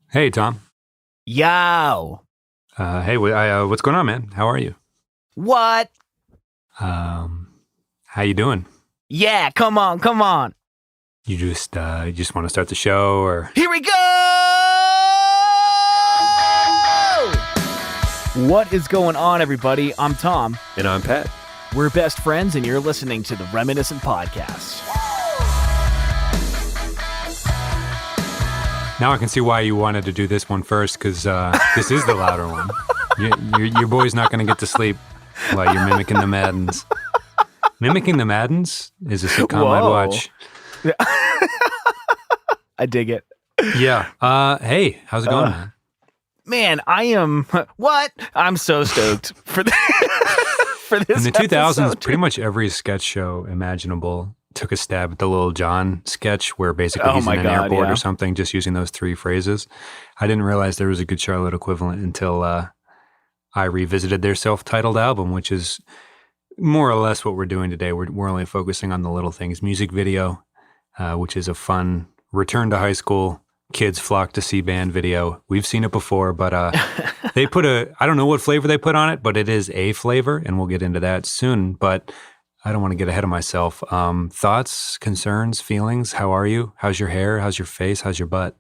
Hey, Tom. Yo. Hey, what's going on, man? How are you? What? How you doing? Yeah, come on. You just want to start the show, or? Here we go! What is going on, everybody? I'm Tom. And I'm Pat. We're best friends, and you're listening to the Reminiscent Podcast. Now I can see why you wanted to do this one first, because this is the louder one. Your boy's not going to get to sleep while you're mimicking the Maddens. Mimicking the Maddens is a sitcom I'd watch. I dig it. Yeah. Hey, how's it going, man? Man, I am... What? I'm so stoked for this. For this In the 2000s, episode. pretty much every sketch show imaginable took a stab at the Little John sketch where basically he's in an airport or something, just using those three phrases. I didn't realize there was a Good Charlotte equivalent until I revisited their self-titled album, which is more or less what we're doing today. We're only focusing on the little things. Music video, which is a fun return to high school, kids flock to see band video. We've seen it before, but they put I don't know what flavor they put on it, but it is a flavor, and we'll get into that soon. But I don't want to get ahead of myself. Thoughts, concerns, feelings? How are you? How's your hair? How's your face? How's your butt?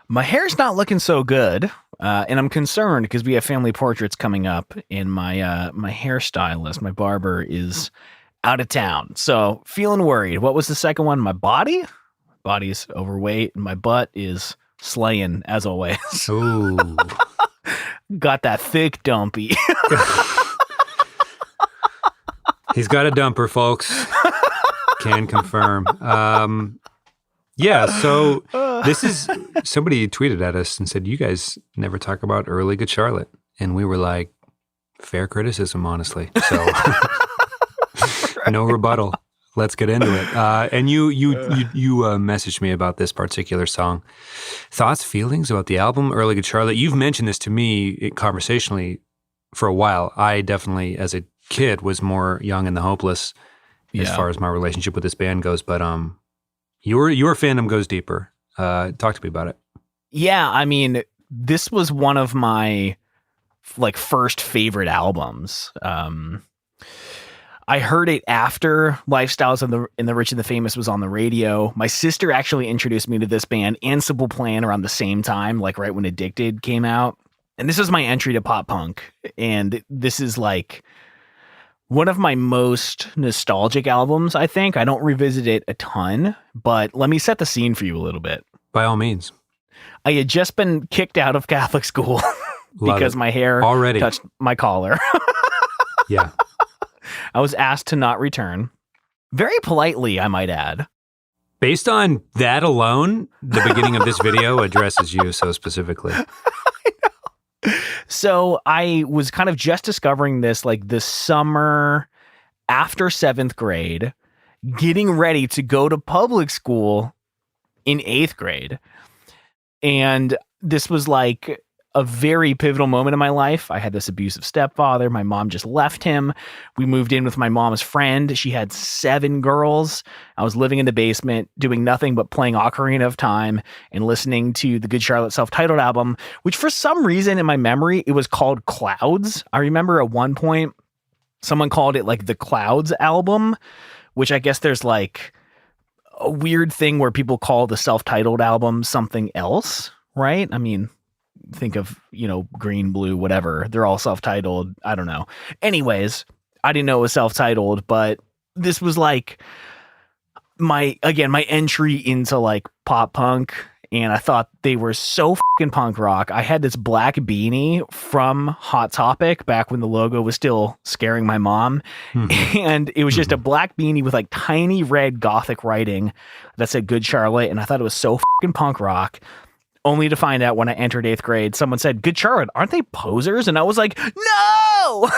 My hair's not looking so good, and I'm concerned because we have family portraits coming up, and my hairstylist, my barber, is out of town. So feeling worried. What was the second one? My body? My body's overweight, and my butt is slaying, as always. Ooh. Got that thick dumpy. He's got a dumper, folks. Can confirm. Yeah, so this is, somebody tweeted at us and said, you guys never talk about early Good Charlotte. And we were like, fair criticism, honestly. So no rebuttal. Let's get into it. And you messaged me about this particular song. Thoughts, feelings about the album, Early Good Charlotte? You've mentioned this to me conversationally for a while. I definitely, as a kid, was more young and the hopeless as far as my relationship with this band goes. But your fandom goes deeper. Talk to me about it. Yeah, I mean, this was one of my first favorite albums. I heard it after Lifestyles in the Rich and the Famous was on the radio. My sister actually introduced me to this band and Simple Plan around the same time, right when Addicted came out. And this was my entry to pop punk. And this is one of my most nostalgic albums, I think. I don't revisit it a ton, but let me set the scene for you a little bit. By all means. I had just been kicked out of Catholic school because my hair already touched my collar. Yeah. I was asked to not return. Very politely, I might add. Based on that alone, the beginning of this video addresses you so specifically. So I was kind of just discovering this the summer after 7th grade, getting ready to go to public school in 8th grade. And this was a very pivotal moment in my life. I had this abusive stepfather. My mom just left him. We moved in with my mom's friend. She had 7 girls. I was living in the basement, doing nothing but playing Ocarina of Time and listening to the Good Charlotte self-titled album, which for some reason in my memory, it was called Clouds. I remember at one point, someone called it the Clouds album, which I guess there's a weird thing where people call the self-titled album something else, right? I mean, think of, green, blue, whatever. They're all self-titled. I don't know. Anyways, I didn't know it was self-titled, but this was my entry into pop punk. And I thought they were so fucking punk rock. I had this black beanie from Hot Topic back when the logo was still scaring my mom. Mm-hmm. And it was just a black beanie with tiny red gothic writing that said Good Charlotte. And I thought it was so fucking punk rock. Only to find out when I entered 8th grade, someone said, Good Charlotte, aren't they posers? And I was like, no!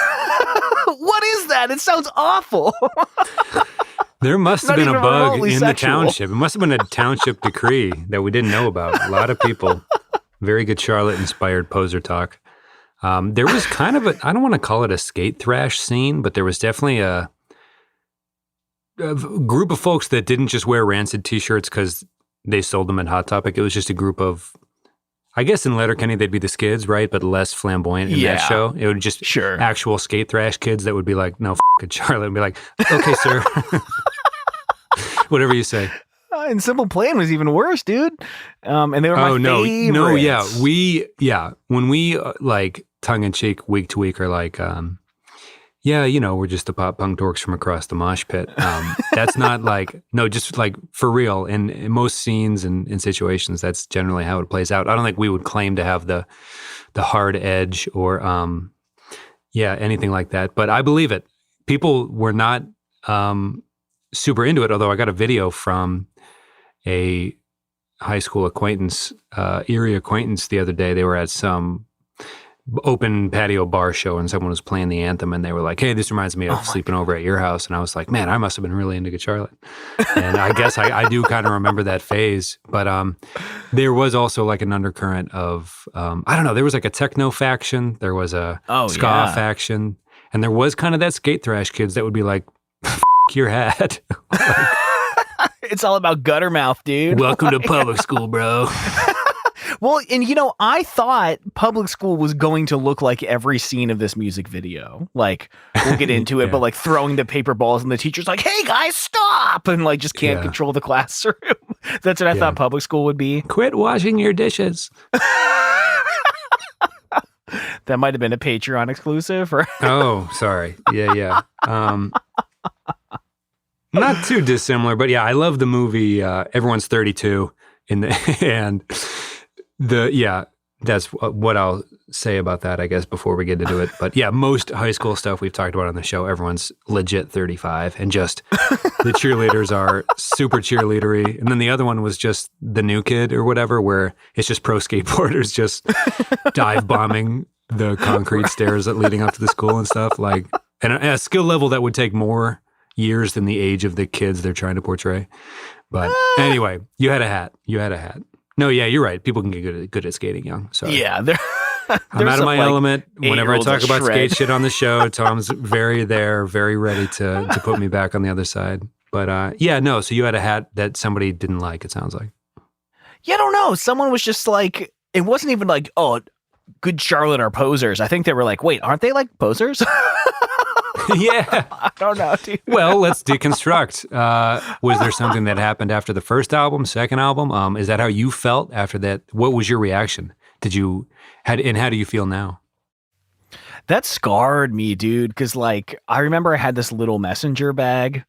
What is that? It sounds awful. There must have been a bug in the township. It must have been a township decree that we didn't know about. A lot of people, very Good Charlotte-inspired poser talk. There was kind of I don't want to call it a skate thrash scene, but there was definitely a group of folks that didn't just wear Rancid t-shirts because they sold them at Hot Topic. It was just a group of I guess in Letterkenny they'd be the Skids, right? But less flamboyant in that show. It would just actual skate thrash kids that would be like, no, it, Charlotte, and be like, okay, sir, whatever you say. And Simple Plan was even worse, dude. And they were my favorites. No, yeah, when we like tongue in cheek, week to week, are like, yeah, you know, we're just the pop punk dorks from across the mosh pit. That's not like, no, just like for real. In most scenes and situations, that's generally how it plays out. I don't think we would claim to have the hard edge or, anything like that. But I believe it. People were not super into it, although I got a video from a high school acquaintance, eerie acquaintance the other day. They were at some open patio bar show and someone was playing the anthem and they were like, hey, this reminds me of sleeping over at your house. And I was like, man, I must have been really into Good Charlotte. And I guess I do kind of remember that phase. But there was also like an undercurrent of, I don't know, there was like a techno faction. There was a ska faction. And there was kind of that skate thrash kids that would be like, f*** your hat. Like, it's all about gutter mouth, dude. Welcome to public school, bro. Well, and you know, I thought public school was going to look like every scene of this music video. Like, we'll get into it, but like throwing the paper balls and the teacher's like, hey guys, stop! And like just can't control the classroom. That's what I thought public school would be. Quit washing your dishes. That might have been a Patreon exclusive. Or oh, sorry. Yeah. Not too dissimilar, but yeah, I love the movie Everyone's 32 and that's what I'll say about that, I guess, before we get into it. But yeah, most high school stuff we've talked about on the show, everyone's legit 35 and just the cheerleaders are super cheerleadery. And then the other one was just The New Kid or whatever, where it's just pro skateboarders just dive bombing the concrete stairs leading up to the school and stuff. Like, and a skill level that would take more years than the age of the kids they're trying to portray. But anyway, you had a hat. No, yeah, you're right. People can get good at skating young. So yeah, I'm out of my element. Whenever I talk about skate shit on the show, Tom's very ready to put me back on the other side. But so you had a hat that somebody didn't like, it sounds like. Yeah, I don't know. Someone was just like, it wasn't even like, oh, Good Charlotte are posers. I think they were like, wait, aren't they like posers? Yeah. I don't know, dude. Well, let's deconstruct. Was there something that happened after the first album, second album? Is that how you felt after that? What was your reaction? How do you feel now? That scarred me, dude. Because like, I remember I had this little messenger bag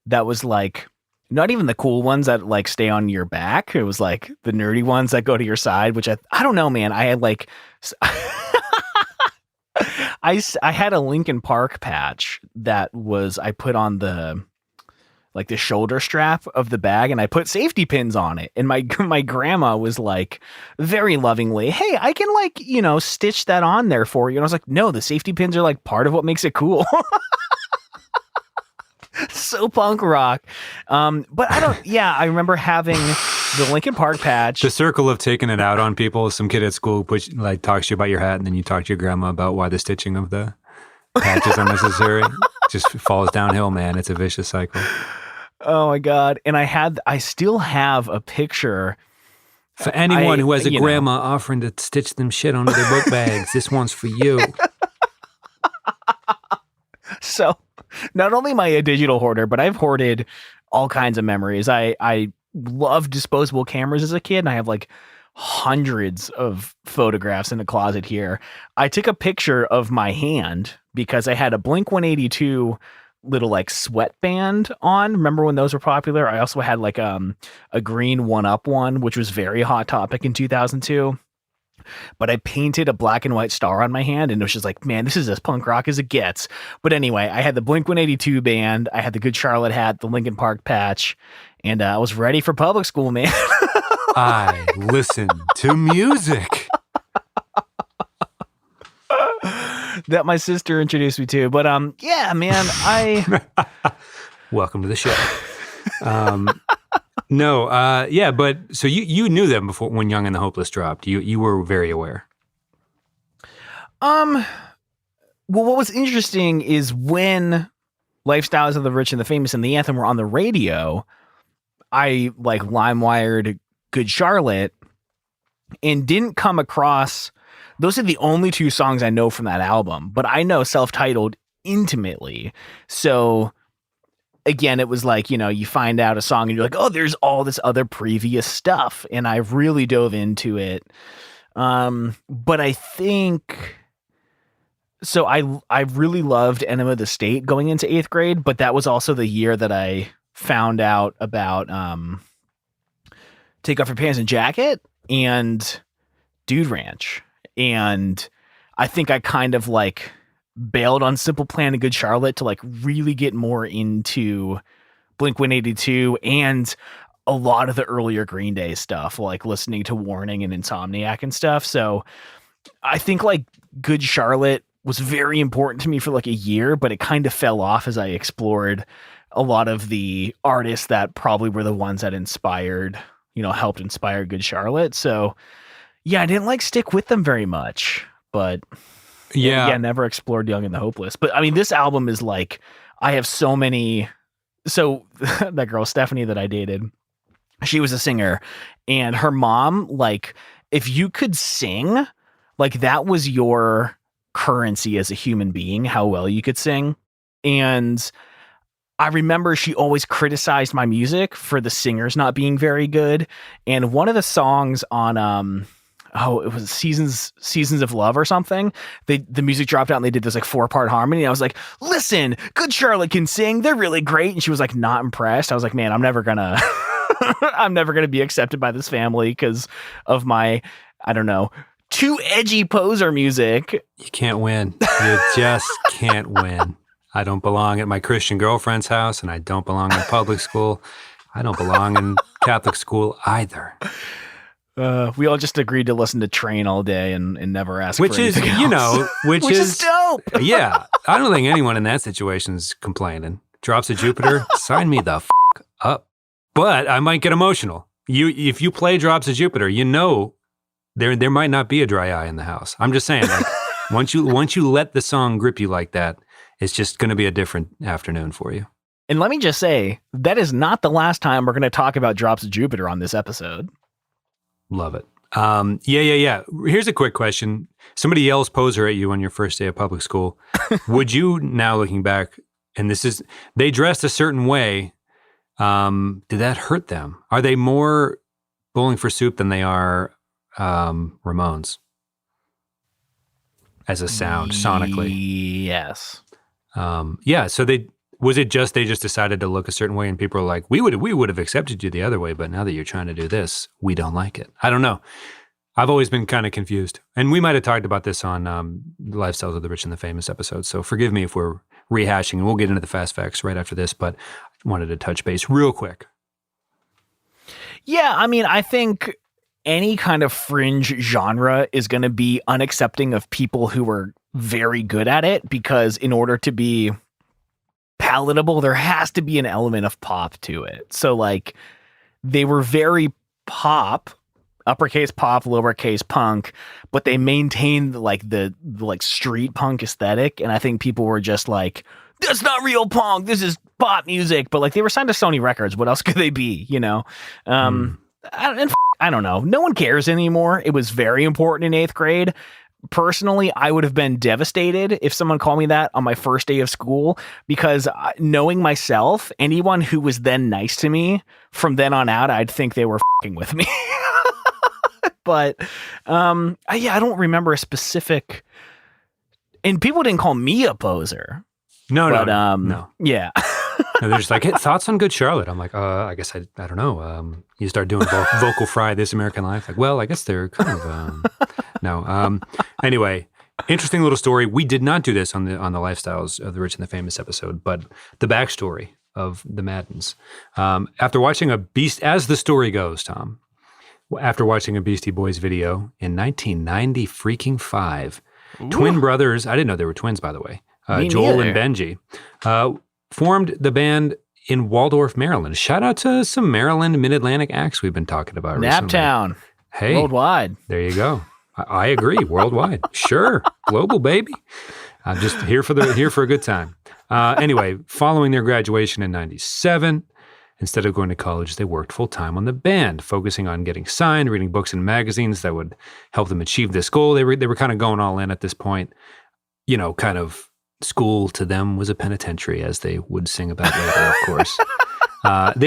that was like, not even the cool ones that like stay on your back. It was like the nerdy ones that go to your side, which I don't know, man. I had like... I had a Linkin Park patch that was, I put on the shoulder strap of the bag and I put safety pins on it. And my grandma was like very lovingly, hey, I can like, you know, stitch that on there for you. And I was like, no, the safety pins are like part of what makes it cool. So punk rock. But I remember having the Linkin Park patch. The circle of taking it out on people. Some kid at school talks to you about your hat and then you talk to your grandma about why the stitching of the patch is unnecessary. Just falls downhill, man. It's a vicious cycle. Oh my God. And I still have a picture. For anyone who has a grandma offering to stitch them shit onto their book bags, this one's for you. So not only am I a digital hoarder, but I've hoarded all kinds of memories. I loved disposable cameras as a kid, and I have like hundreds of photographs in the closet here. I took a picture of my hand because I had a Blink-182 little like sweatband on. Remember when those were popular? I also had like a green 1-Up one, which was very hot topic in 2002. But I painted a black and white star on my hand, and it was just like, man, this is as punk rock as it gets. But anyway, I had the Blink-182 band, I had the Good Charlotte hat, the Linkin Park patch, and I was ready for public school, man. I listen to music. That my sister introduced me to. But yeah, man, Welcome to the show. But so you knew them before when Young and the Hopeless dropped. You were very aware. Well, what was interesting is when Lifestyles of the Rich and the Famous and the Anthem were on the radio, I like LimeWired Good Charlotte, and didn't come across. Those are the only two songs I know from that album, but I know Self-Titled intimately. So again, it was like, you find out a song and you're like, oh, there's all this other previous stuff. And I really dove into it. But I think, so I really loved Enema of the State going into 8th grade, but that was also the year that I found out about Take Off Your Pants and Jacket and Dude Ranch. And I think I kind of like bailed on Simple Plan and Good Charlotte to like really get more into Blink-182 and a lot of the earlier Green Day stuff, like listening to Warning and Insomniac and stuff. So I think like Good Charlotte was very important to me for like a year, but it kind of fell off as I explored a lot of the artists that probably were the ones that inspired, helped inspire Good Charlotte. So yeah, I didn't like stick with them very much, but yeah, never explored Young and the Hopeless. But I mean, this album is like, I have so many. So that girl, Stephanie, that I dated, she was a singer, and her mom, like, if you could sing, like that was your currency as a human being, how well you could sing. And I remember she always criticized my music for the singers not being very good. And one of the songs on, it was Seasons of Love or something. The music dropped out and they did this like 4-part harmony. And I was like, listen, Good Charlotte can sing. They're really great. And she was like, not impressed. I was like, man, I'm never gonna be accepted by this family because of my, I don't know, too edgy poser music. You can't win. You just can't win. I don't belong at my Christian girlfriend's house, and I don't belong in public school. I don't belong in Catholic school either. We all just agreed to listen to Train all day and never ask which for anything is, else. Which is dope. Yeah. I don't think anyone in that situation is complaining. Drops of Jupiter, sign me the up. But I might get emotional. If you play Drops of Jupiter, there might not be a dry eye in the house. I'm just saying, like, once you let the song grip you like that, it's just going to be a different afternoon for you. And let me just say, that is not the last time we're going to talk about Drops of Jupiter on this episode. Love it. Yeah. Here's a quick question. Somebody yells poser at you on your first day of public school. Would you, now looking back, and they dressed a certain way, did that hurt them? Are they more Bowling for Soup than they are Ramones? As a sound, sonically. Yes. So they just decided to look a certain way, and people are like, we would have accepted you the other way, but now that you're trying to do this, we don't like it. I don't know. I've always been kind of confused, and we might have talked about this on the Lifestyles of the Rich and the Famous episode. So forgive me if we're rehashing, and we'll get into the fast facts right after this. But I wanted to touch base real quick. Yeah, I mean, I think any kind of fringe genre is going to be unaccepting of people who are very good at it, because in order to be palatable, there has to be an element of pop to it. So like they were very pop, uppercase pop, lowercase punk, but they maintained like the street punk aesthetic. And I think people were just like, that's not real punk. This is pop music. But like they were signed to Sony Records. What else could they be? I don't know. No one cares anymore. It was very important in 8th grade. Personally, I would have been devastated if someone called me that on my first day of school, because knowing myself, anyone who was then nice to me from then on out, I'd think they were fucking with me. But I don't remember a specific, and people didn't call me a poser. No. Yeah. No, they're just like, hey, thoughts on Good Charlotte? I'm like, I guess I don't know. You start doing vocal fry This American Life. Like, well, I guess they're kind of no. Anyway, interesting little story. We did not do this on the Lifestyles of the Rich and the Famous episode, but the backstory of the Maddens. After watching as the story goes, Tom, after watching a Beastie Boys video in 1995, twin brothers, I didn't know they were twins, by the way, Joel and Benji, formed the band in Waldorf, Maryland. Shout out to some Maryland Mid-Atlantic acts we've been talking about recently. Naptown. Hey. Worldwide. There you go. I agree. Worldwide. Sure. Global, baby. I'm just here for a good time. Anyway, following their graduation in 97, Instead of going to college, they worked full-time on the band, focusing on getting signed, reading books and magazines that would help them achieve this goal. They were kind of going all in at this point. Kind of school to them was a penitentiary, as they would sing about later, of course. But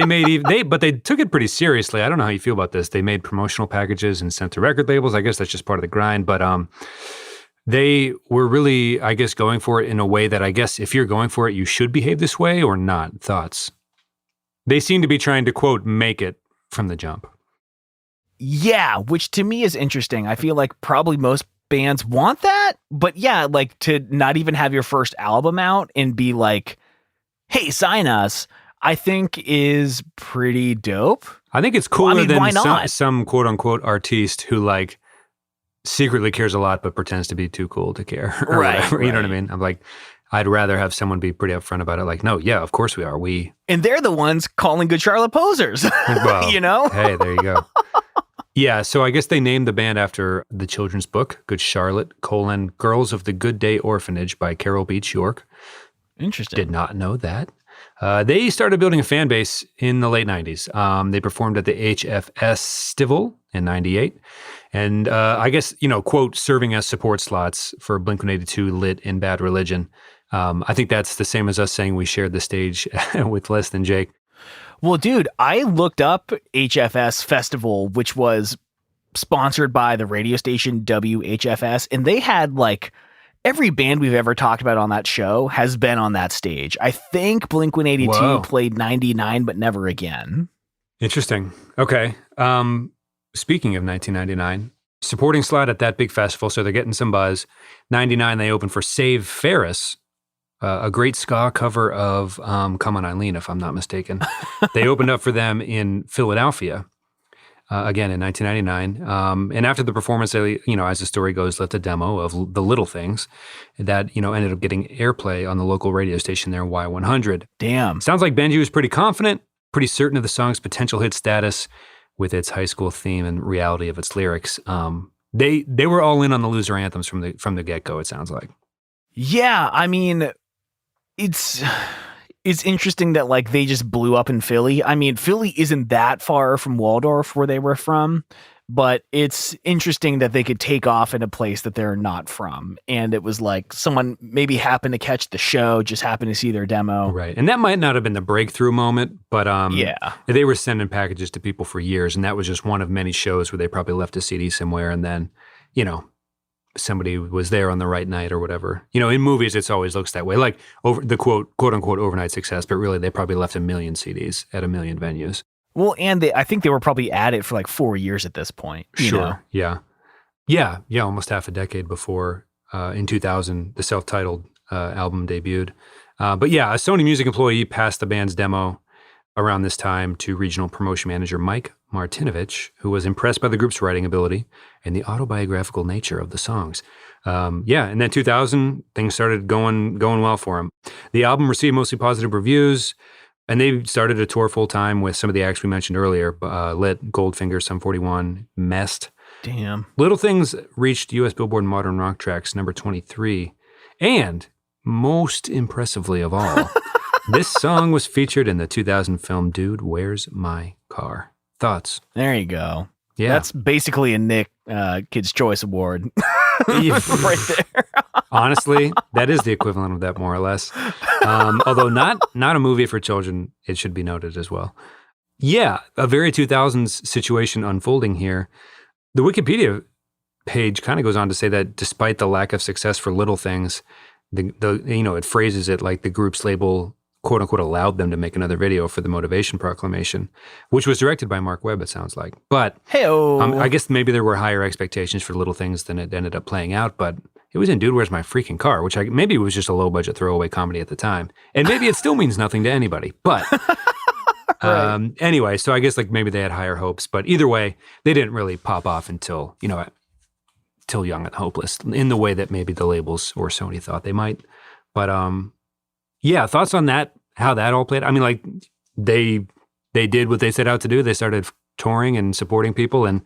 they took it pretty seriously. I don't know how you feel about this. They made promotional packages and sent to record labels. I guess that's just part of the grind. But they were really, I guess, going for it in a way that I guess if you're going for it, you should behave this way or not. Thoughts? They seem to be trying to, quote, make it from the jump. Yeah, which to me is interesting. I feel like probably most bands want that. But yeah, like to not even have your first album out and be like, hey, sign us, I think is pretty dope. I think it's cooler than some quote unquote artiste who like secretly cares a lot but pretends to be too cool to care or whatever. You know what I mean? I'm like, I'd rather have someone be pretty upfront about it. Like, no, yeah, of course we are. And they're the ones calling Good Charlotte posers. Well, Hey, there you go. Yeah, so I guess they named the band after the children's book, Good Charlotte, Girls of the Good Day Orphanage by Carol Beach York. Interesting. Did not know that. They started building a fan base in the late 90s. They performed at the HFestival in 98. And I guess, quote, serving as support slots for Blink-182, Lit, and Bad Religion. I think that's the same as us saying we shared the stage with Less Than Jake. Well, dude, I looked up HFS Festival, which was sponsored by the radio station WHFS, and they had like every band we've ever talked about on that show has been on that stage. I think Blink-182 played 99, but never again. Interesting. Okay. Speaking of 1999, supporting slot at that big festival, so they're getting some buzz. 99, they opened for Save Ferris, a great ska cover of Come On Eileen, if I'm not mistaken. They opened up for them in Philadelphia, again in 1999. And after the performance, they, as the story goes, left a demo of The Little Things that, ended up getting airplay on the local radio station there, Y100. Damn. Sounds like Benji was pretty confident, pretty certain of the song's potential hit status with its high school theme and reality of its lyrics. They were all in on the loser anthems from the get-go, it sounds like. Yeah, I mean, it's interesting that like they just blew up in Philly. I mean, Philly isn't that far from Waldorf where they were from, but it's interesting that they could take off in a place that they're not from. And it was like someone maybe happened to catch the show, just happened to see their demo. Right. And that might not have been the breakthrough moment, but they were sending packages to people for years. And that was just one of many shows where they probably left a CD somewhere and then, somebody was there on the right night or whatever. In movies, it always looks that way. Like over the quote unquote overnight success, but really they probably left a million CDs at a million venues. Well, and I think they were probably at it for like 4 years at this point. Sure. Yeah. Yeah. Almost half a decade before in 2000, the self-titled album debuted. But yeah, a Sony Music employee passed the band's demo around this time to regional promotion manager Mike Martinovich, who was impressed by the group's writing ability and the autobiographical nature of the songs. And then 2000, things started going well for him. The album received mostly positive reviews, and they started a tour full-time with some of the acts we mentioned earlier, Lit, Goldfinger, Sum 41, Mest. Damn. Little Things reached U.S. Billboard Modern Rock Tracks number 23, and most impressively of all, this song was featured in the 2000 film Dude, Where's My Car? Thoughts? There you go. Yeah. That's basically a Nick Kid's Choice Award right there. Honestly, that is the equivalent of that, more or less. Although not a movie for children, it should be noted as well. Yeah, a very 2000s situation unfolding here. The Wikipedia page kind of goes on to say that despite the lack of success for Little Things, it phrases it like the group's label quote unquote allowed them to make another video for the Motivation Proclamation, which was directed by Mark Webb, it sounds like. But I guess maybe there were higher expectations for Little Things than it ended up playing out, but it was in Dude, Where's My Freaking Car, which maybe it was just a low budget throwaway comedy at the time. And maybe it still means nothing to anybody, but right. Anyway, so I guess like maybe they had higher hopes, but either way, they didn't really pop off until Young and Hopeless in the way that maybe the labels or Sony thought they might. But yeah, thoughts on that, how that all played? I mean, like they did what they set out to do. They started touring and supporting people. And,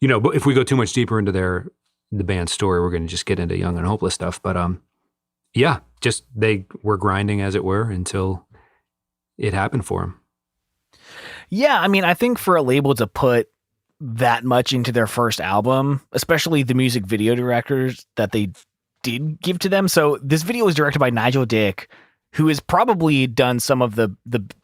but if we go too much deeper into the band's story, we're going to just get into Young and Hopeless stuff. But yeah, just they were grinding, as it were, until it happened for them. Yeah, I mean, I think for a label to put that much into their first album, especially the music video directors that they did give to them. So this video was directed by Nigel Dick, who has probably done some of the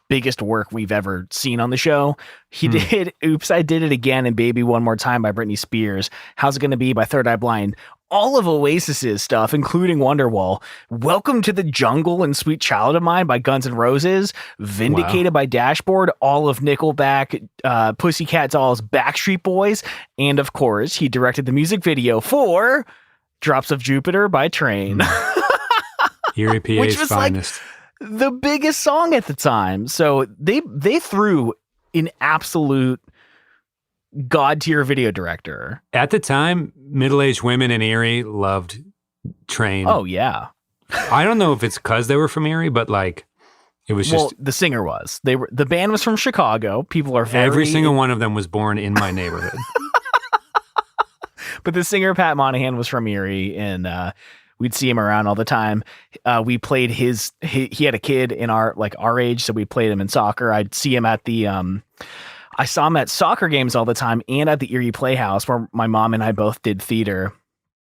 biggest work we've ever seen on the show. He did Oops, I Did It Again and Baby One More Time by Britney Spears, How's It Gonna Be by Third Eye Blind, all of Oasis's stuff, including Wonderwall, Welcome to the Jungle and Sweet Child of Mine by Guns N' Roses, Vindicated by Dashboard, all of Nickelback, Pussycat Dolls, Backstreet Boys, and of course, he directed the music video for Drops of Jupiter by Train. Erie PA's Which was finest. like the biggest song at the time. So they threw an absolute god tier video director. At the time, middle-aged women in Erie loved Train. Oh yeah. I don't know if it's because they were from Erie, but like it was just the singer was. The band was from Chicago. People are very every single one of them was born in my neighborhood. But the singer Pat Monahan was from Erie, and we'd see him around all the time. We played he had a kid in our age, so we played him in soccer. I'd see him at the I saw him at soccer games all the time and at the Erie Playhouse where my mom and I both did theater.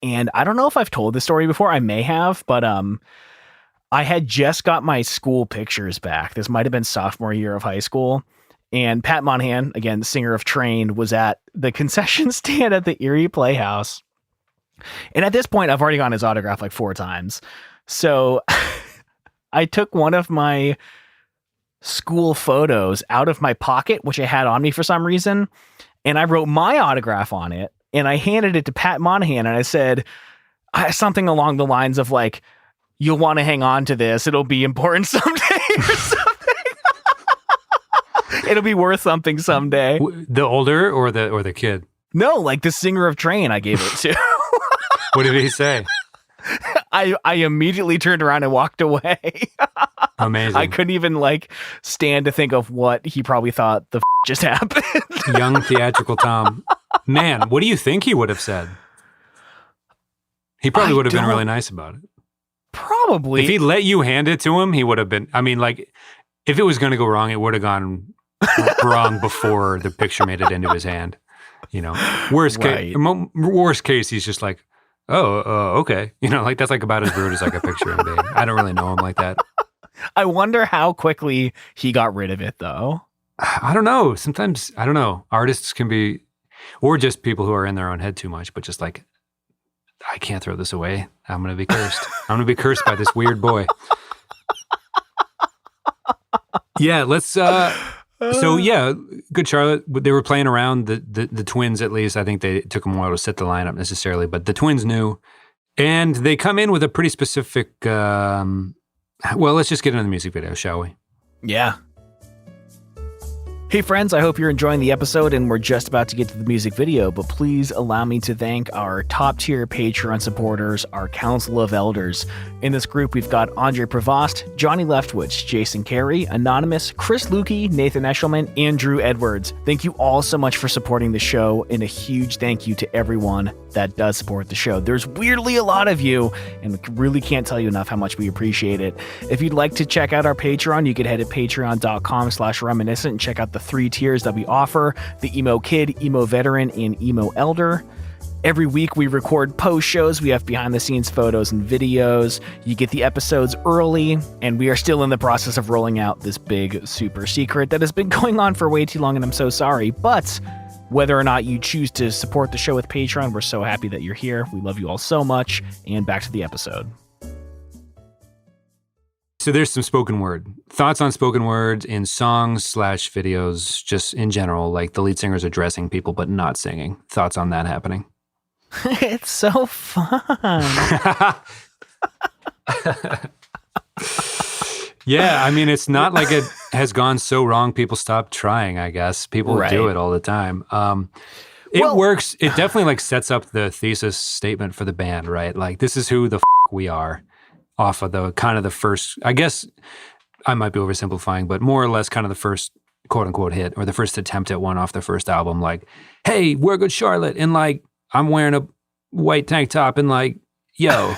And I don't know if I've told this story before. I may have, but I had just got my school pictures back. This might have been sophomore year of high school. And Pat Monahan, again, the singer of Train, was at the concession stand at the Erie Playhouse. And at this point, I've already gotten his autograph like 4 times. So I took one of my school photos out of my pocket, which I had on me for some reason, and I wrote my autograph on it, and I handed it to Pat Monahan, and I said something along the lines of like, "You'll want to hang on to this. It'll be important someday," or something. It'll be worth something someday. The older or the kid? No, like the singer of Train, I gave it to. What did he say? I immediately turned around and walked away. Amazing. I couldn't even stand to think of what he probably thought the just happened. Young theatrical Tom. Man, what do you think he would have said? He probably would have been really nice about it. Probably. If he let you hand it to him, he would have been, I mean, if it was going to go wrong, it would have gone wrong before the picture made it into his hand. Worst case, he's just like, okay. That's about as rude as I could picture him being. I don't really know him like that. I wonder how quickly he got rid of it, though. I don't know. Sometimes, I don't know. Artists can be, or just people who are in their own head too much, but just I can't throw this away. I'm going to be cursed. I'm going to be cursed by this weird boy. Yeah, let's, so yeah, Good Charlotte, they were playing around the Twins, at least. I think they took them a while to set the lineup necessarily, but the Twins knew. And they come in with a pretty specific, let's just get into the music video, shall we? Yeah. Hey friends, I hope you're enjoying the episode, and we're just about to get to the music video, but please allow me to thank our top tier Patreon supporters, our Council of Elders. In this group, we've got Andre Prevost, Johnny Leftwich, Jason Carey, Anonymous, Chris Lukey, Nathan Eshelman, and Drew Edwards. Thank you all so much for supporting the show, and a huge thank you to everyone that does support the show. There's weirdly a lot of you, and we really can't tell you enough how much we appreciate it. If you'd like to check out our Patreon, you could head to patreon.com/reminiscent and check out the 3 tiers that we offer: the Emo Kid, Emo Veteran, and Emo Elder. Every week we record post shows. We have behind the scenes photos and videos. You get the episodes early, and we are still in the process of rolling out this big super secret that has been going on for way too long, and I'm so sorry. But whether or not you choose to support the show with Patreon, we're so happy that you're here. We love you all so much. And back to the episode. So there's some spoken word. Thoughts on spoken words in songs/videos, just in general, like the lead singer's addressing people but not singing. Thoughts on that happening? It's so fun. Yeah, I mean, it's not like it has gone so wrong people stop trying, I guess. People do it all the time. It works. It definitely sets up the thesis statement for the band, right? Like, this is who the we are, off of the kind of the first, I guess I might be oversimplifying, but more or less kind of the first quote unquote hit, or the first attempt at one off the first album. Like, hey, we're Good Charlotte, and I'm wearing a white tank top, and yo.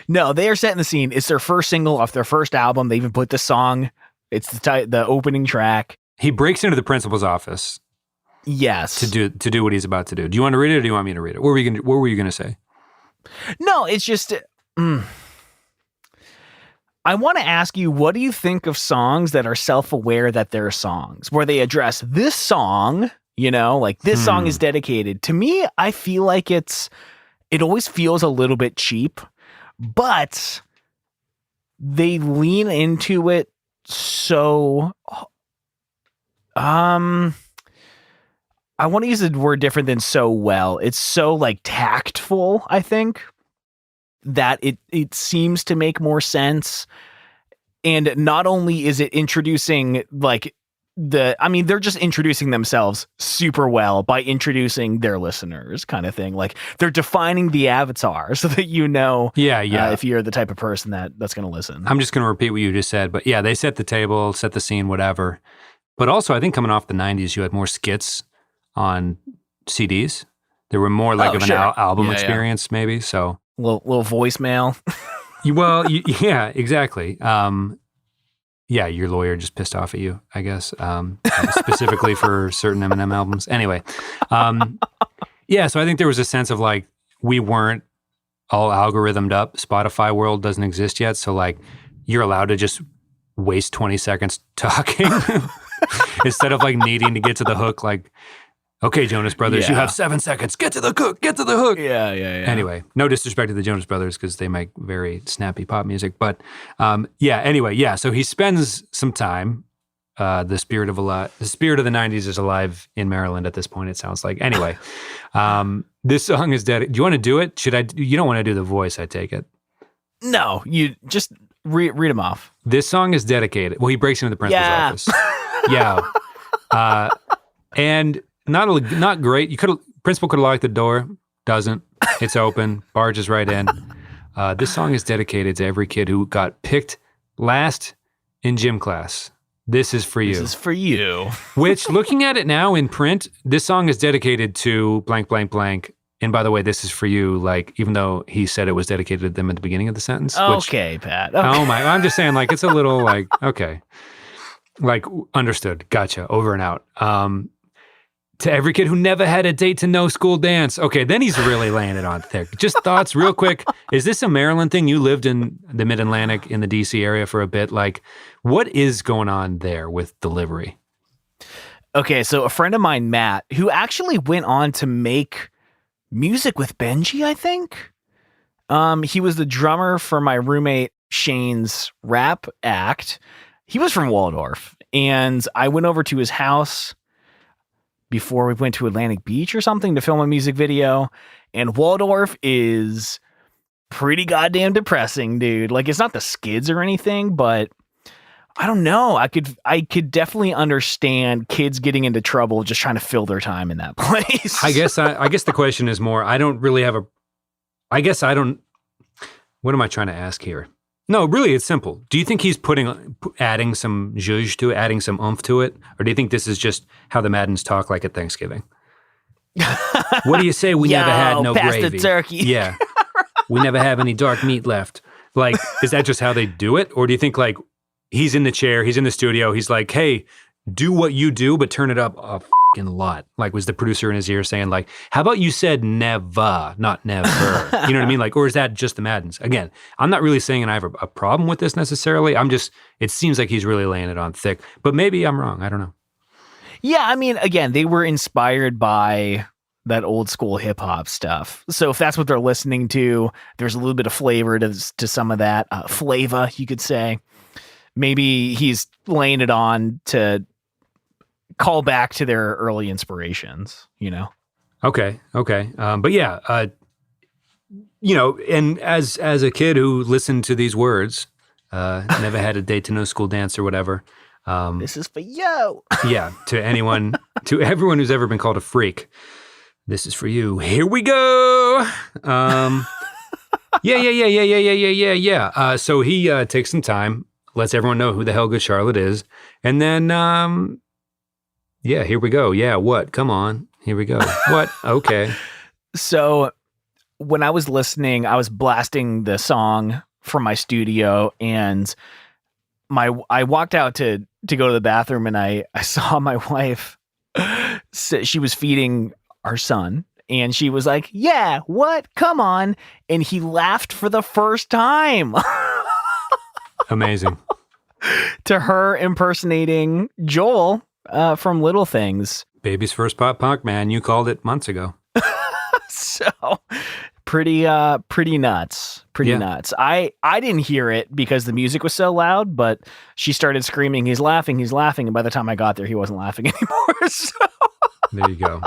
No, they are setting the scene. It's their first single off their first album. They even put the song It's the opening track. He breaks into the principal's office. Yes. To do what he's about to do. Do you want to read it or do you want me to read it? What were you going to say? No, it's just I want to ask you, what do you think of songs that are self-aware that they're songs, where they address this song, like this song is dedicated? To me, I feel like it always feels a little bit cheap, but they lean into it so I want to use a word different than so well. It's so like tactful, I think, that it seems to make more sense. And not only is it introducing they're just introducing themselves super well by introducing their listeners, kind of thing. Like they're defining the avatar so that if you're the type of person that's going to listen. I'm just going to repeat what you just said, but yeah, they set the table, set the scene, whatever. But also, I think coming off the 90s, you had more skits on CDs. There were more an album experience, maybe. So little voicemail. Yeah, exactly. Yeah, your lawyer just pissed off at you, I guess, specifically for certain Eminem albums. Anyway, yeah, so I think there was a sense of like we weren't all algorithmed up. Spotify world doesn't exist yet, so like you're allowed to just waste 20 seconds talking instead of like needing to get to the hook. Like, okay, Jonas Brothers, you have 7 seconds. Get to the hook. Get to the hook. Yeah. Anyway, no disrespect to the Jonas Brothers because they make very snappy pop music. But so he spends some time. The spirit of the 90s is alive in Maryland at this point, it sounds like. Anyway, this song is dedicated. Do you want to do it? You don't want to do the voice, I take it. No, you just read them off. This song is dedicated. Well, he breaks into the principal's office. Yeah. And not great. Principal could have locked the door. Doesn't. It's open. Barges right in. This song is dedicated to every kid who got picked last in gym class. This is for you. This is for you. Which, looking at it now in print, this song is dedicated to blank, blank, blank. And by the way, this is for you. Like, even though he said it was dedicated to them at the beginning of the sentence. Okay, Pat. Okay. Oh my! I'm just saying, like, it's a little like okay, like understood. Gotcha. Over and out. To every kid who never had a date to no school dance. Okay, then he's really laying it on thick. Just thoughts real quick. Is this a Maryland thing? You lived in the Mid-Atlantic in the DC area for a bit. Like, what is going on there with delivery? Okay, so a friend of mine, Matt, who actually went on to make music with Benji, I think. He was the drummer for my roommate Shane's rap act. He was from Waldorf, and I went over to his house before we went to Atlantic Beach or something to film a music video. And Waldorf is pretty goddamn depressing, dude. Like, it's not the skids or anything, but I don't know. I could definitely understand kids getting into trouble just trying to fill their time in that place. I guess the question is more, I don't really have what am I trying to ask here? No, really, it's simple. Do you think he's adding some zhuzh to it, adding some oomph to it? Or do you think this is just how the Maddens talk like at Thanksgiving? What do you say we never had no pass gravy? The turkey. Yeah. We never have any dark meat left. Like, is that just how they do it? Or do you think like he's in the chair, he's in the studio, he's like, hey, do what you do, but turn it up a fucking lot. Like, was the producer in his ear saying like, how about you said never, not never? You know what I mean? Like, or is that just the Maddens? Again, I'm not really saying I have a problem with this necessarily. It seems like he's really laying it on thick, but maybe I'm wrong. I don't know. Yeah, I mean, again, they were inspired by that old school hip hop stuff. So if that's what they're listening to, there's a little bit of flavor to some of that flavor, you could say. Maybe he's laying it on to call back to their early inspirations, you know? Okay. But yeah, and as a kid who listened to these words, never had a date to no school dance or whatever. This is for you. Yeah. To everyone who's ever been called a freak, this is for you. Here we go. Yeah. So he takes some time, lets everyone know who the hell Good Charlotte is. And then, here we go. Yeah, what? Come on. Here we go. What? Okay. So when I was listening, I was blasting the song from my studio, and I walked out to go to the bathroom, and I saw my wife. She was feeding our son, and she was like, "Yeah, what? Come on!" And he laughed for the first time. Amazing. To her impersonating Joel from Little Things. Baby's first pop punk, man. You called it months ago. So pretty nuts. Pretty nuts. I didn't hear it because the music was so loud, but she started screaming, he's laughing. And by the time I got there, he wasn't laughing anymore. So. There you go.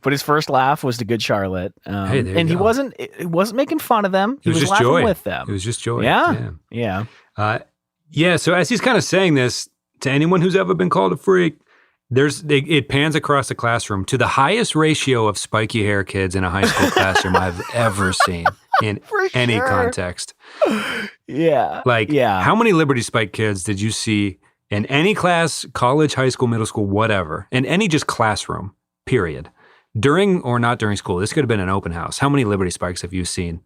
But his first laugh was to Good Charlotte. Hey, there and you he go. wasn't making fun of them. He was just laughing joy with them. It was just joy. Yeah. Yeah. So as he's kind of saying this to anyone who's ever been called a freak, it pans across the classroom to the highest ratio of spiky hair kids in a high school classroom I've ever seen in any context. Yeah. How many Liberty Spike kids did you see in any class, college, high school, middle school, whatever, in any just classroom, period, during or not during school? This could have been an open house. How many Liberty Spikes have you seen?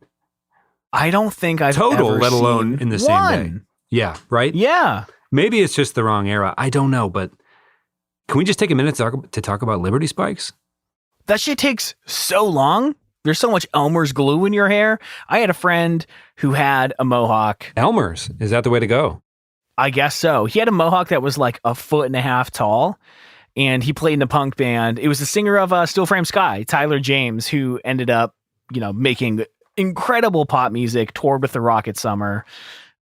I don't think I've total, ever let alone seen in the one. same day. Yeah, right? Yeah. Maybe it's just the wrong era. I don't know, but can we just take a minute to talk about Liberty Spikes? That shit takes so long. There's so much Elmer's glue in your hair. I had a friend who had a mohawk. Elmer's? Is that the way to go? I guess so. He had a mohawk that was like 1.5 feet tall, and he played in a punk band. It was the singer of Still Frame Sky, Tyler James, who ended up, making incredible pop music, toured with the Rocket Summer,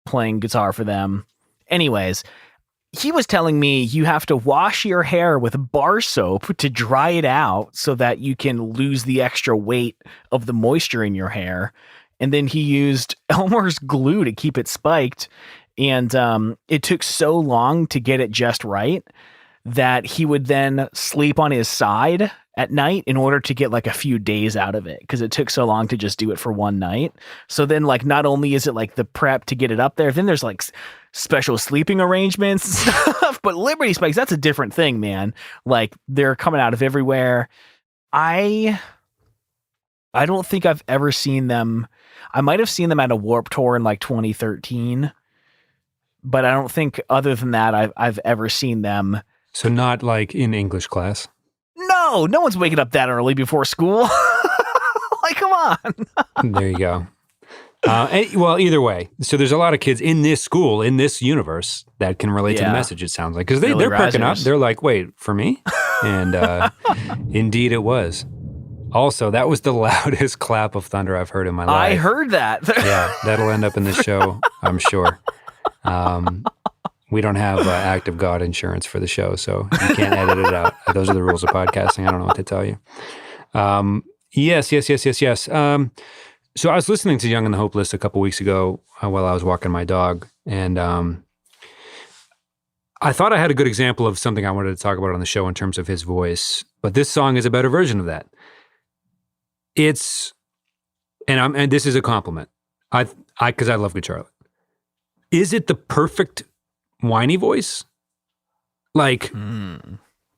playing guitar for them. Anyways, he was telling me you have to wash your hair with bar soap to dry it out so that you can lose the extra weight of the moisture in your hair. And then he used Elmer's glue to keep it spiked. And it took so long to get it just right that he would then sleep on his side at night in order to get like a few days out of it, because it took so long to just do it for one night. So then not only is it like the prep to get it up there, then there's like special sleeping arrangements and stuff. But Liberty Spikes, that's a different thing, man. Like they're coming out of everywhere. I don't think I've ever seen them. I might have seen them at a Warped Tour in like 2013, but I don't think other than that I've ever seen them. So not like in English class? No one's waking up that early before school. Like, come on. There you go. Well, either way, so there's a lot of kids in this school, in this universe, that can relate to the message, it sounds like. Because they're perking up. They're like, wait, for me? And indeed it was. Also, that was the loudest clap of thunder I've heard in my life. I heard that. Yeah, that'll end up in the show, I'm sure. We don't have active God insurance for the show, so you can't edit it out. Those are the rules of podcasting. I don't know what to tell you. Yes. So I was listening to Young and the Hopeless a couple weeks ago while I was walking my dog, and I thought I had a good example of something I wanted to talk about on the show in terms of his voice, but this song is a better version of that. And this is a compliment. Because I love Good Charlotte. Is it the perfect whiny voice? Like,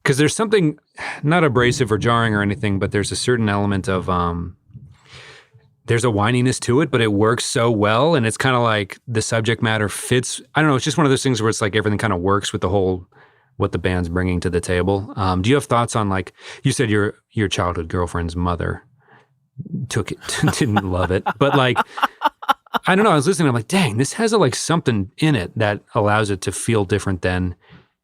because there's something not abrasive or jarring or anything, but there's a certain element of there's a whininess to it, but it works so well, and it's kind of like the subject matter fits. I don't know. It's just one of those things where it's like everything kind of works with the whole what the band's bringing to the table. Do you have thoughts on, like, you said your childhood girlfriend's mother took it, didn't love it, but like, I don't know. I was listening. I'm like, dang, this has something in it that allows it to feel different than,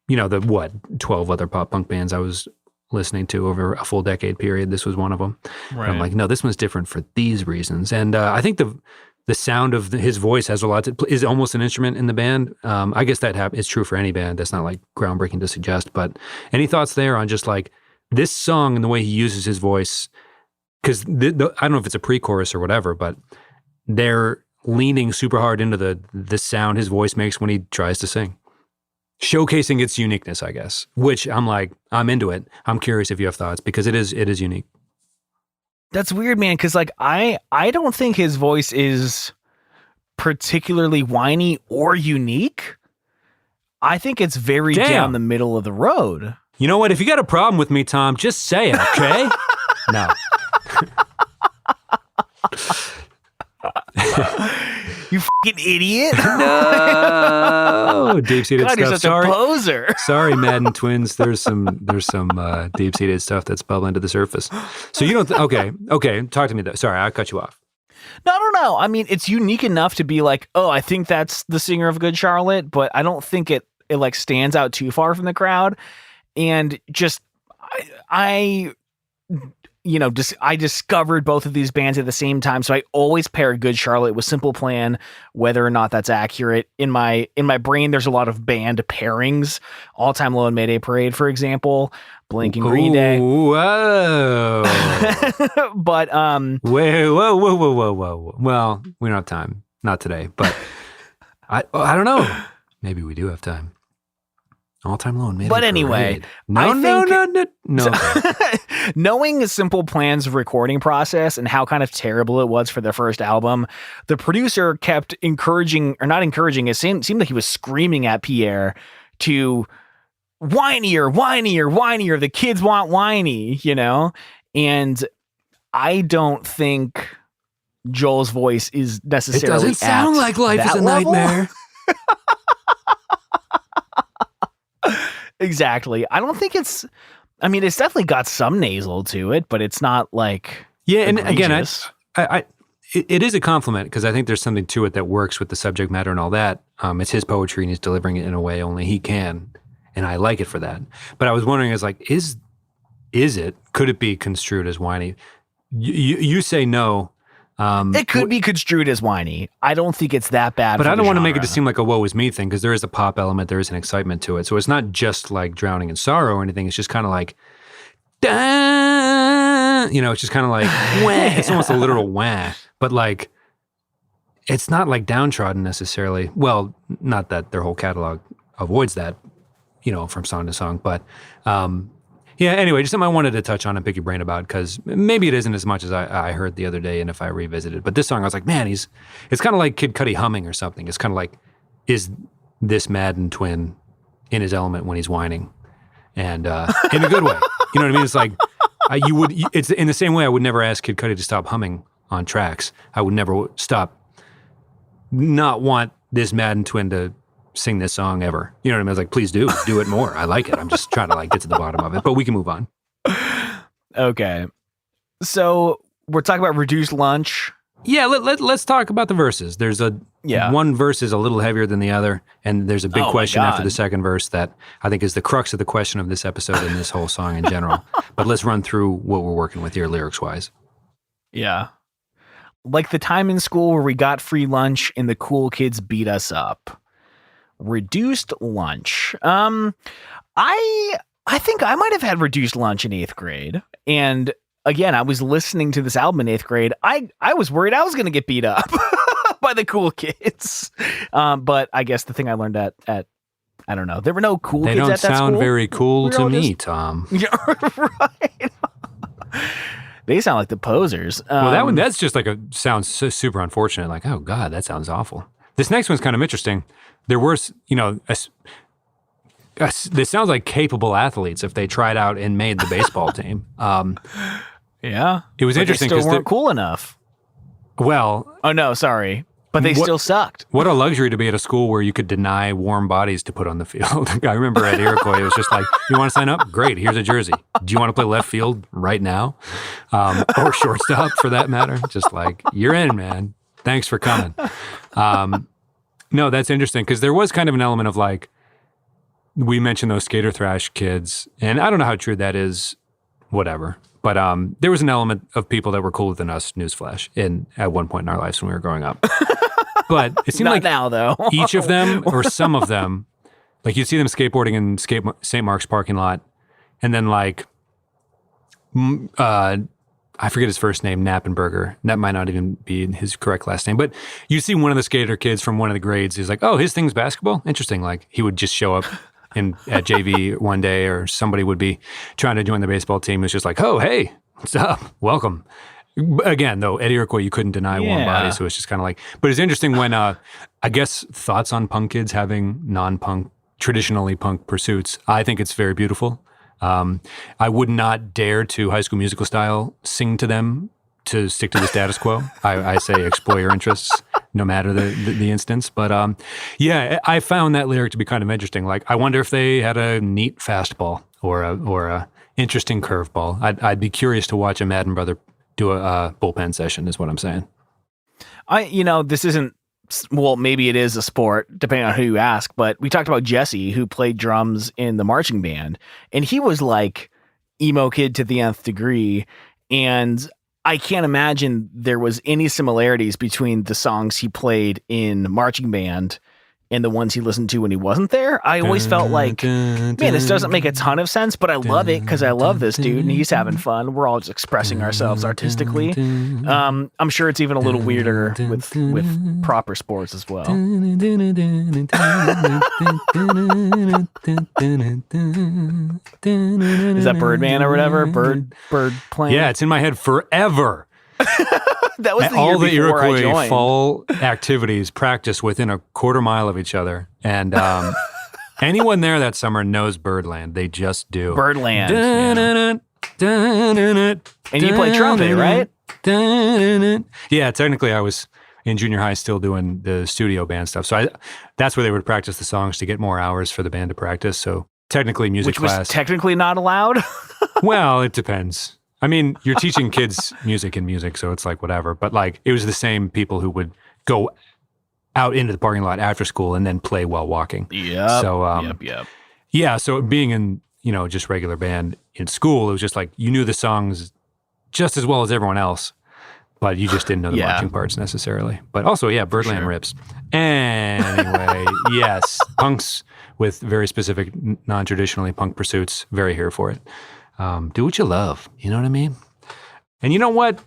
the 12 other pop punk bands I was listening to over a full decade period. This was one of them. Right. I'm like, no, this one's different for these reasons. And I think the sound of his voice has a lot is almost an instrument in the band. I guess that is true for any band. That's not like groundbreaking to suggest. But any thoughts there on just like this song and the way he uses his voice? Because I don't know if it's a pre-chorus or whatever, but they're leaning super hard into the sound his voice makes when he tries to sing, showcasing its uniqueness, I guess, which I'm into it. I'm curious if you have thoughts, because it is unique. That's weird, man, because like I don't think his voice is particularly whiny or unique. I think it's very down the middle of the road. You know what? If you got a problem with me, Tom, just say it, okay? No. You idiot. No, deep-seated God, stuff. you're such a poser. Sorry, Madden twins. There's some deep-seated stuff that's bubbling to the surface. So you don't. Okay. Talk to me though. Sorry, I cut you off. No. I mean, it's unique enough to be like, oh, I think that's the singer of Good Charlotte, but I don't think it like stands out too far from the crowd. And just I discovered both of these bands at the same time, so I always pair Good Charlotte with Simple Plan, whether or not that's accurate. In my brain, there's a lot of band pairings. All Time Low and Mayday Parade, for example, Blink and Green Day. Whoa! But whoa! Well, we don't have time, not today. But I don't know. Maybe we do have time. All Time Low and Mayday But anyway, Parade. No. Knowing Simple Plan's recording process and how kind of terrible it was for their first album, the producer kept encouraging, or not encouraging, it seemed like he was screaming at Pierre to whinier. The kids want whiny, And I don't think Joel's voice is necessarily. It doesn't sound like life is a nightmare. Exactly. I don't think it's definitely got some nasal to it, but it's not like and egregious. again, it is a compliment because I think there's something to it that works with the subject matter and all that. It's his poetry and he's delivering it in a way only he can, and I like it for that. But I was wondering, could it be construed as whiny? You say no. It could be construed as whiny. I don't think it's that bad. But I don't want to make it to seem like a woe is me thing, because there is a pop element, there is an excitement to it. So it's not just like drowning in sorrow or anything. It's just kind of like, it's just kind of like, wah. It's almost a literal wah. But like, it's not like downtrodden necessarily. Well, not that their whole catalog avoids that, from song to song. But anyway, just something I wanted to touch on and pick your brain about, because maybe it isn't as much as I heard the other day, and if I revisited. But this song, I was like, man, it's kind of like Kid Cudi humming or something. It's kind of like, is this Madden twin in his element when he's whining? And in a good way. You know what I mean? It's like, it's in the same way I would never ask Kid Cudi to stop humming on tracks. I would never not want this Madden twin to sing this song ever. You know what I mean? I was like, please do it more. I like it. I'm just trying to like get to the bottom of it, but we can move on. Okay. So we're talking about Reduced Lunch. Yeah. Let's talk about the verses. There's one verse is a little heavier than the other. And there's a big question after the second verse that I think is the crux of the question of this episode and this whole song in general. But let's run through what we're working with here lyrics wise. Yeah. Like the time in school where we got free lunch and the cool kids beat us up. Reduced lunch. I think I might have had reduced lunch in 8th grade. And again, I was listening to this album in 8th grade. I was worried I was going to get beat up by the cool kids. But I guess the thing I learned at I don't know, there were no cool kids at that school. They don't sound very cool to me, Tom. Yeah, right. They sound like the posers. Well, that's just like sounds so super unfortunate. Like, oh God, that sounds awful. This next one's kind of interesting. There were, this sounds like capable athletes if they tried out and made the baseball team. Yeah. It was interesting because they weren't cool enough. Well. Oh, no, sorry. But they still sucked. What a luxury to be at a school where you could deny warm bodies to put on the field. I remember at Iroquois, it was just like, you want to sign up? Great, here's a jersey. Do you want to play left field right now? Or shortstop for that matter? Just like, you're in, man. Thanks for coming. No, that's interesting because there was kind of an element of like, we mentioned those skater thrash kids, and I don't know how true that is, whatever. But there was an element of people that were cooler than us, newsflash, at one point in our lives when we were growing up. But it seemed like now, though. each of them or some of them, like you'd see them skateboarding in St. Mark's parking lot, and then like, I forget his first name, Knappenberger. That might not even be his correct last name. But you see one of the skater kids from one of the grades. He's like, oh, his thing's basketball? Interesting. Like he would just show up at JV one day, or somebody would be trying to join the baseball team. It's just like, oh, hey, what's up? Welcome. Again, though, at Iroquois, you couldn't deny warm bodies. So it's just kind of like, but it's interesting when, I guess, thoughts on punk kids having non-punk, traditionally punk pursuits. I think it's very beautiful. I would not dare to High School Musical style sing to them to stick to the status quo. I say explore your interests. no matter the instance. But yeah, I found that lyric to be kind of interesting. Like, I wonder if they had a neat fastball or a interesting curveball. I'd be curious to watch a Madden brother do a bullpen session, is what I'm saying. This isn't, well, maybe it is a sport, depending on who you ask, but we talked about Jesse, who played drums in the marching band, and he was like emo kid to the nth degree. And I can't imagine there was any similarities between the songs he played in marching band and the ones he listened to when he wasn't there. I always felt like, man, this doesn't make a ton of sense, but I love it because I love this dude and he's having fun. We're all just expressing ourselves artistically. I'm sure it's even a little weirder with proper sports as well. Is that Birdman or whatever? Bird playing? Yeah, it's in my head forever. That was the all the year before I Iroquois joined. fall activities practice within a quarter mile of each other, and anyone there that summer knows Birdland. They just do. Birdland. And you play trumpet, right? Yeah, technically I was in junior high still doing the studio band stuff. So that's where they would practice the songs to get more hours for the band to practice. So technically music class. Which was technically not allowed? Well, it depends. I mean, you're teaching kids music and music, so it's like whatever. But like, it was the same people who would go out into the parking lot after school and then play while walking. Yeah. So, yeah. So being in, just regular band in school, it was just like you knew the songs just as well as everyone else, but you just didn't know the marching parts necessarily. But also, yeah, Birdland rips. Anyway, yes, punks with very specific, non-traditionally punk pursuits. Very here for it. Do what you love. You know what I mean? And you know what?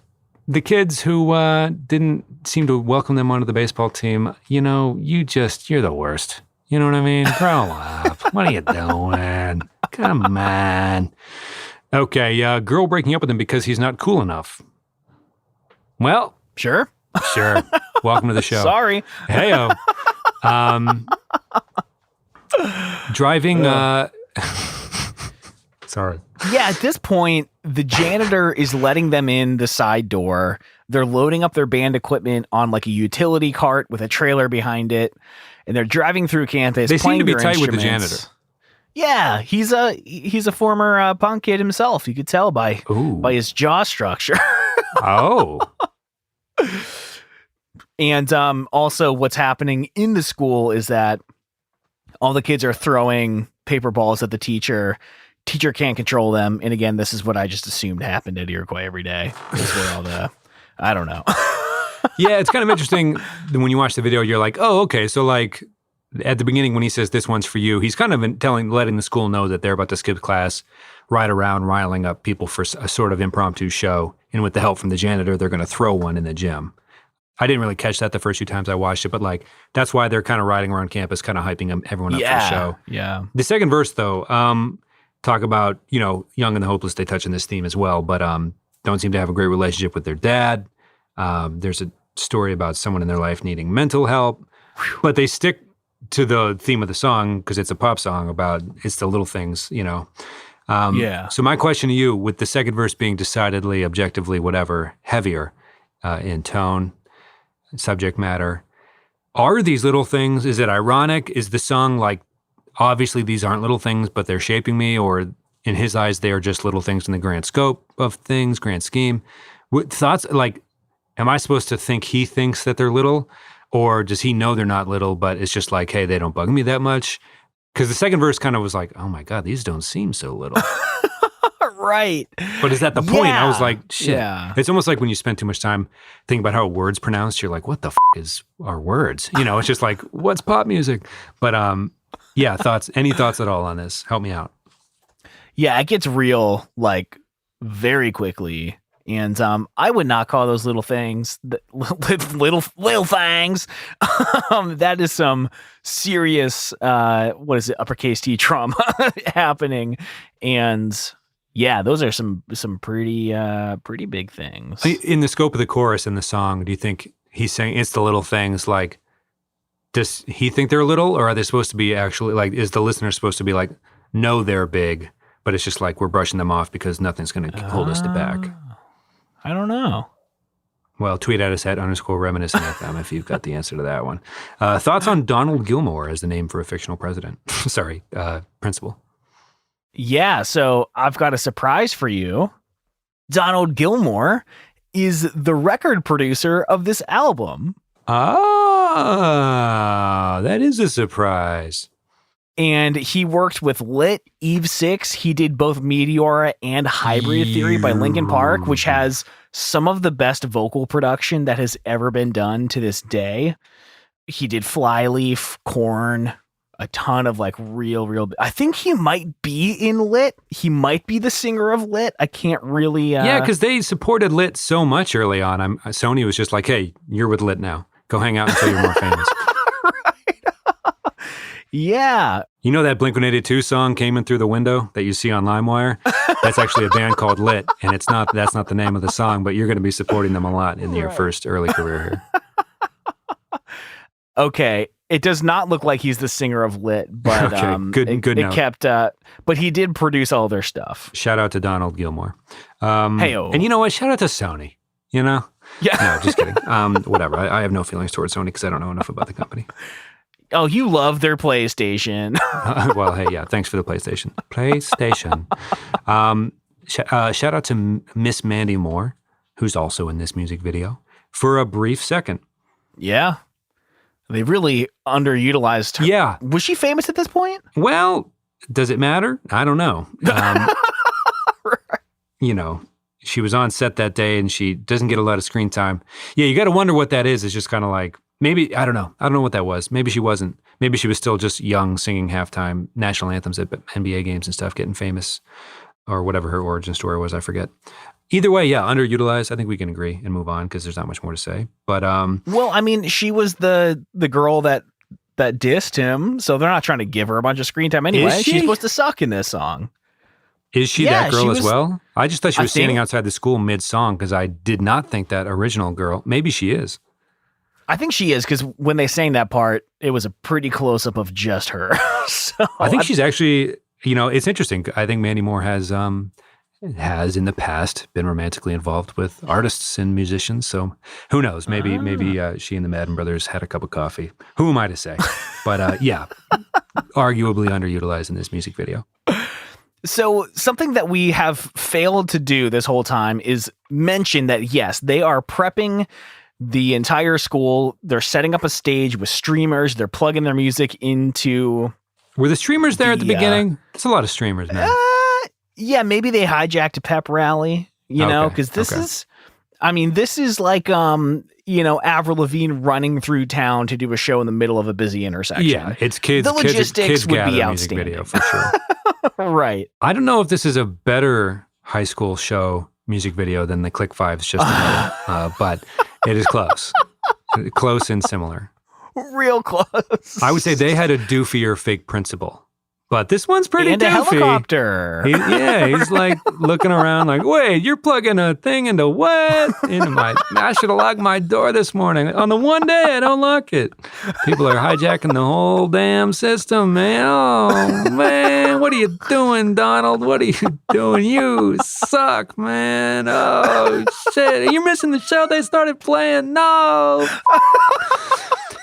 The kids who didn't seem to welcome them onto the baseball team, you're the worst. You know what I mean? Grow up. What are you doing? Come on. Okay, girl breaking up with him because he's not cool enough. Well. Sure. Welcome to the show. Sorry. Hey-o. Driving... Sorry. Yeah, at this point, the janitor is letting them in the side door. They're loading up their band equipment on like a utility cart with a trailer behind it, and they're driving through campus. They seem to be tight with the janitor. Yeah, he's a former punk kid himself. You could tell by his jaw structure. Oh. And also, what's happening in the school is that all the kids are throwing paper balls at the teacher. Teacher can't control them. And again, this is what I just assumed happened at Iroquois every day. This is where all I don't know. Yeah, it's kind of interesting when you watch the video, you're like, oh, okay. So like at the beginning when he says this one's for you, he's kind of letting the school know that they're about to skip class, ride around, riling up people for a sort of impromptu show. And with the help from the janitor, they're going to throw one in the gym. I didn't really catch that the first few times I watched it, but like that's why they're kind of riding around campus, kind of hyping everyone up for the show. Yeah. The second verse though, talk about, Young and the Hopeless, they touch on this theme as well, but don't seem to have a great relationship with their dad. There's a story about someone in their life needing mental help, but they stick to the theme of the song because it's a pop song about it's the little things, So my question to you, with the second verse being decidedly, objectively, whatever, heavier in tone, subject matter, are these little things, is it ironic? Is the song like, obviously, these aren't little things, but they're shaping me, or in his eyes, they are just little things in the grand scope of things, grand scheme. Thoughts, like, am I supposed to think he thinks that they're little, or does he know they're not little, but it's just like, hey, they don't bug me that much? Because the second verse kind of was like, oh my God, these don't seem so little. Right. But is that the point? Yeah. I was like, shit. Yeah. It's almost like when you spend too much time thinking about how a word's pronounced, you're like, what the is our words? It's just like, what's pop music? But, yeah, any thoughts at all on this? Help me out. Yeah, it gets real like very quickly. And I would not call those little things little things. That is some serious uppercase T trauma happening. And yeah, those are some pretty big things. In the scope of the chorus in the song, do you think he's saying it's the little things like, does he think they're little, or are they supposed to be actually, like, is the listener supposed to be like, no, they're big, but it's just like we're brushing them off because nothing's going to hold us back? I don't know. Well, tweet at us at _reminiscent if you've got the answer to that one. Thoughts on Donald Gilmore as the name for a fictional president? Sorry, principal. Yeah, so I've got a surprise for you. Donald Gilmore is the record producer of this album. Ah, that is a surprise. And he worked with Lit, Eve 6. He did both Meteora and Hybrid Theory by Linkin Park, which has some of the best vocal production that has ever been done to this day. He did Flyleaf, Korn, a ton of like real. I think he might be in Lit. He might be the singer of Lit. I can't really. Yeah, because they supported Lit so much early on. Sony was just like, hey, you're with Lit now. Go hang out until you're more famous. Yeah. You know that Blink-182 song, Came In Through the Window, that you see on LimeWire? That's actually a band called Lit, and that's not the name of the song, but you're going to be supporting them a lot in your first early career here. Okay. It does not look like he's the singer of Lit, but okay, good it note. kept, but he did produce all their stuff. Shout out to Donald Gilmore. Hey-o. And you know what? Shout out to Sony, you know? Yeah. No, just kidding. Whatever. I have no feelings towards Sony because I don't know enough about the company. Oh, you love their PlayStation. Well, hey, yeah, thanks for the PlayStation. Shout out to Miss Mandy Moore, who's also in this music video, for a brief second. Yeah. They really underutilized her. Yeah. Was she famous at this point? Well, does it matter? I don't know. You know, she was on set that day and she doesn't get a lot of screen time. Yeah, you got to wonder what that is. It's just kind of like, maybe, I don't know. I don't know what that was. Maybe she wasn't. Maybe she was still just young, singing halftime national anthems at NBA games and stuff, getting famous, or whatever her origin story was. I forget. Either way, yeah, underutilized. I think we can agree and move on because there's not much more to say. But well, I mean, she was the girl that dissed him, so they're not trying to give her a bunch of screen time anyway. She's supposed to suck in this song. Is she that girl as well? I just thought she was standing outside the school mid-song because I did not think that original girl. Maybe she is. I think she is because when they sang that part, it was a pretty close-up of just her. So I think she's actually, you know, it's interesting. I think Mandy Moore has in the past been romantically involved with artists and musicians. So who knows? Maybe she and the Madden brothers had a cup of coffee. Who am I to say? But yeah, arguably underutilized in this music video. So something that we have failed to do this whole time is mention that, yes, they are prepping the entire school. They're setting up a stage with streamers. They're plugging their music into... Were the streamers there at the beginning? It's a lot of streamers, man. Yeah, maybe they hijacked a pep rally, you know, because this is like, Avril Lavigne running through town to do a show in the middle of a busy intersection. Yeah, it's kids. The logistics kids would be music outstanding. video for sure. Right. I don't know if this is a better high school show music video than the Click Fives just another, but it is close. Close and similar. Real close. I would say they had a doofier fake principal, but this one's pretty and doofy. A helicopter. He's like looking around like, wait, you're plugging a thing into what? I should have locked my door this morning. On the one day I don't lock it. People are hijacking the whole damn system, man. Oh, man, what are you doing, Donald? What are you doing? You suck, man. Oh, shit. You're missing the show they started playing. No.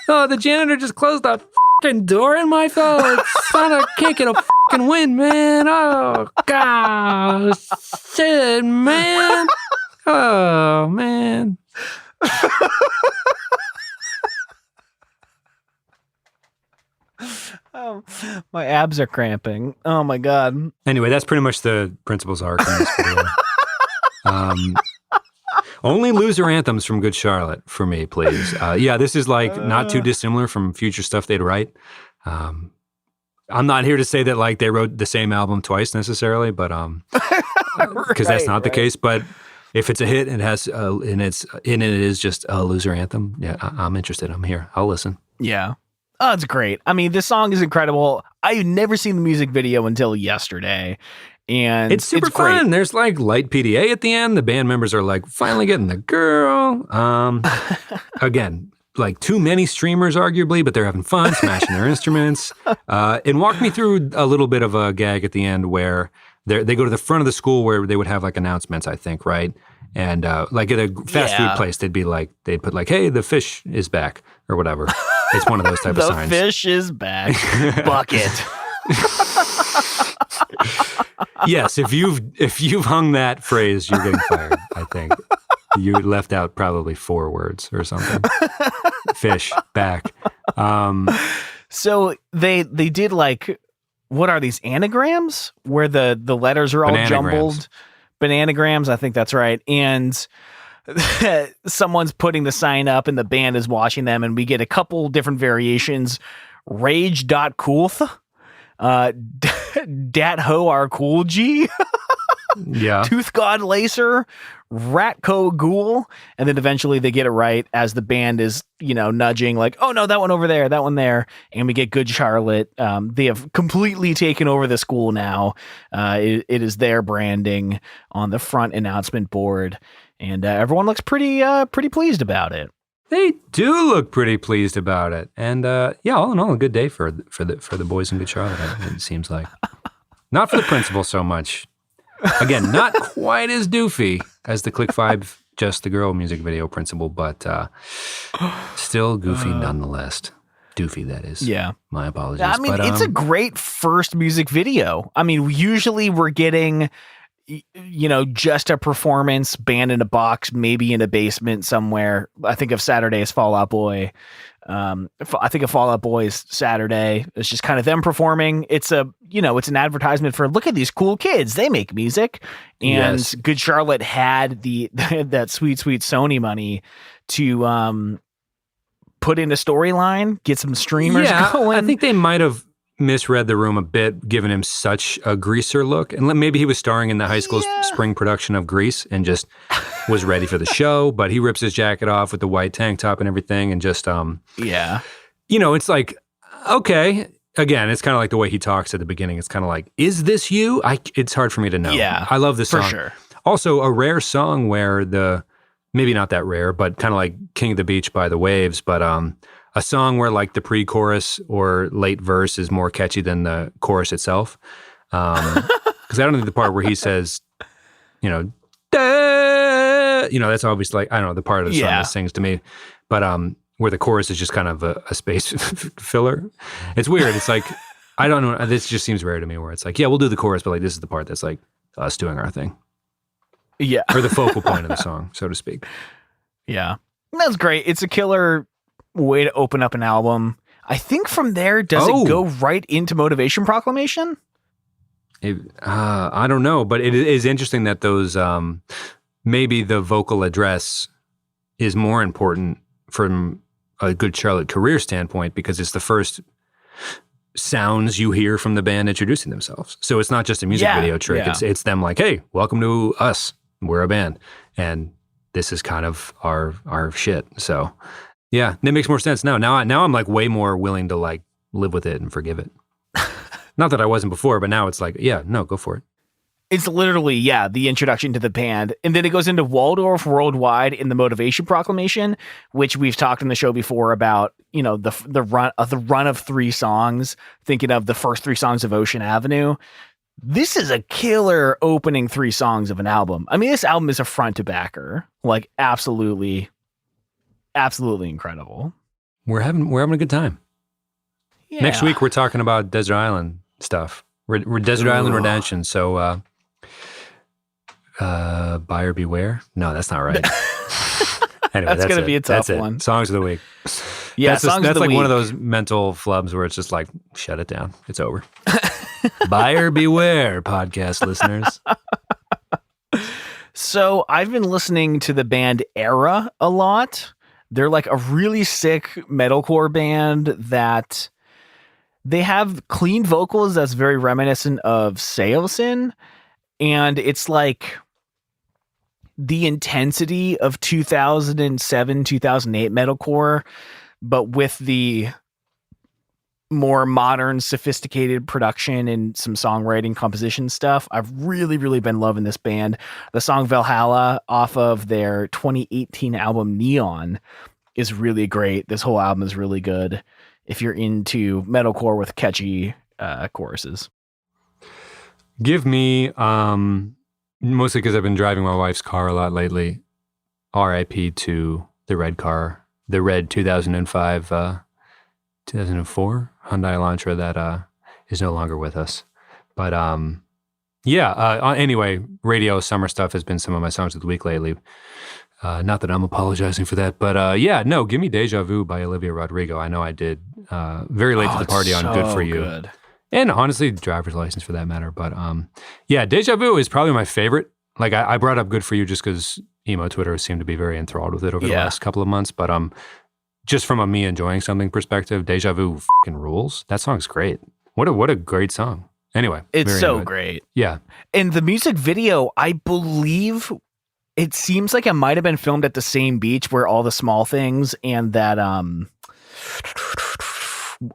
Oh, the janitor just closed the fucking door in my phone. Son, I can't get a fucking win, man. Oh, God. Shit, man. Oh, man. Oh, my abs are cramping. Oh, my God. Anyway, that's pretty much the principal's arc in this video. Only loser anthems from Good Charlotte for me, please. Yeah, this is like not too dissimilar from future stuff they'd write. I'm not here to say that like they wrote the same album twice necessarily, but because that's not the case. But if it's a hit and it is just a loser anthem, yeah, I'm interested. I'm here. I'll listen. Yeah. Oh, it's great. I mean, this song is incredible. I've never seen the music video until yesterday. And it's super fun. There's like light PDA at the end. The band members are like finally getting the girl. Again, like too many streamers arguably, but they're having fun, smashing their instruments. And walk me through a little bit of a gag at the end where they go to the front of the school where they would have like announcements, I think, right? And like at a fast food place, they'd put like, "Hey, the fish is back" or whatever. It's one of those type of signs. The fish is back. Bucket. Yes, if you've hung that phrase, you're getting fired. I think you left out probably 4 words or something. Fish back. So they did like, what are these, anagrams where the letters are all jumbled? Bananagrams, I think that's right. And someone's putting the sign up and the band is watching them, and we get a couple different variations. Rage.coolth. Dat Ho Are Cool G. Yeah. Tooth God Lacer, Ratco Ghoul, and then eventually they get it right as the band is, nudging like, oh no, that one over there, that one there, and we get Good Charlotte. They have completely taken over the school now. It is their branding on the front announcement board, and everyone looks pretty pleased about it. They do look pretty pleased about it, and all in all, a good day for the boys in Good Charlotte. It seems like, not for the principal so much. Again, not quite as doofy as the Click 5 Just the Girl music video principal, but still goofy nonetheless. Doofy, that is. Yeah. My apologies. I mean, it's a great first music video. I mean, usually we're getting, just a performance, band in a box, maybe in a basement somewhere. I think of Saturday's Fall Out Boy. I think of Fall Out Boy's Saturday. It's just kind of them performing. It's it's an advertisement for, look at these cool kids. They make music. And yes. Good Charlotte had that sweet Sony money to put in a storyline, get some streamers going. I think they might have misread the room a bit, given him such a greaser look. And maybe he was starring in the high school spring production of Grease and just was ready for the show, but he rips his jacket off with the white tank top and everything, and just it's like, okay, again, it's kind of like the way he talks at the beginning. It's kind of like, is this you? It's hard for me to know. Yeah, I love this song for sure. Also, a rare song where maybe not that rare, but kind of like King of the Beach by the Waves, but a song where like the pre-chorus or late verse is more catchy than the chorus itself. Because I don't think the part where he says, that's obviously like, I don't know, the part of the song that sings to me. But where the chorus is just kind of a space filler. It's weird. It's like, I don't know. This just seems rare to me where it's like, yeah, we'll do the chorus, but like this is the part that's like us doing our thing. Yeah. Or the focal point of the song, so to speak. Yeah. That's great. It's a killer way to open up an album. I think from there, does it go right into Motivation Proclamation? I don't know, but it is interesting that those, maybe the vocal address is more important from a Good Charlotte career standpoint, because it's the first sounds you hear from the band introducing themselves. So it's not just a music video trick. Yeah. It's them like, hey, welcome to us. We're a band. And this is kind of our shit. So yeah, it makes more sense now. Now I'm like way more willing to like live with it and forgive it. Not that I wasn't before, but now it's like, yeah, no, go for it. It's literally, the introduction to the band. And then it goes into Waldorf Worldwide in the Motivation Proclamation, which we've talked in the show before about, the run of 3 songs, thinking of the first 3 songs of Ocean Avenue. This is a killer opening 3 songs of an album. I mean, this album is a front to backer, like absolutely incredible. We're having a good time. Yeah. Next week, we're talking about Desert Island stuff. We're Desert Island Redemption. So, buyer beware. No, that's not right. Anyway, that's going to be a tough one. Songs of the week. Yeah, that's like one of those mental flubs where it's just like, shut it down. It's over. Buyer beware, podcast listeners. So I've been listening to the band ERRA a lot. They're like a really sick metalcore band that they have clean vocals that's very reminiscent of Seosin. And it's like the intensity of 2007, 2008 metalcore, but with the more modern, sophisticated production and some songwriting, composition stuff. I've really, really been loving this band. The song Valhalla off of their 2018 album Neon is really great. This whole album is really good if you're into metalcore with catchy choruses. Give me Mostly because I've been driving my wife's car a lot lately. RIP to the red car, the red 2005, 2004 Hyundai Elantra that is no longer with us. But anyway, radio summer stuff has been some of my songs of the week lately. Not that I'm apologizing for that, but give me Deja Vu by Olivia Rodrigo. I know I did very late to the party on Good For You. Good. And honestly, driver's license for that matter. But Deja Vu is probably my favorite. Like I brought up Good For You just because emo Twitter seemed to be very enthralled with it over the last couple of months. But just from a me enjoying something perspective, Deja Vu fucking rules. That song's great. What a great song. Anyway. It's so great. Yeah. And the music video, I believe it seems like it might have been filmed at the same beach where All the Small Things and that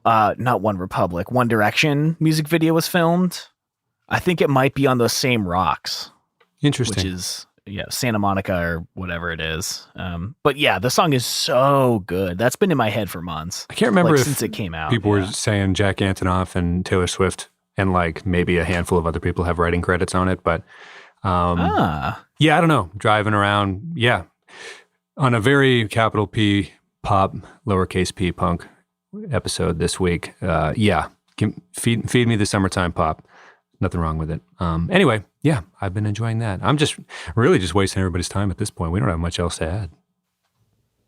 not One Republic, One Direction music video was filmed. I think it might be on those same rocks. Interesting. Which is Santa Monica or whatever it is. But yeah, the song is so good. That's been in my head for months. I can't remember since it came out. People were saying Jack Antonoff and Taylor Swift and like maybe a handful of other people have writing credits on it, but I don't know. Driving around, on a very capital P pop, lowercase p punk episode this week. Feed me the summertime pop. Nothing wrong with it. Anyway, I've been enjoying that. I'm just wasting everybody's time at this point. We don't have much else to add.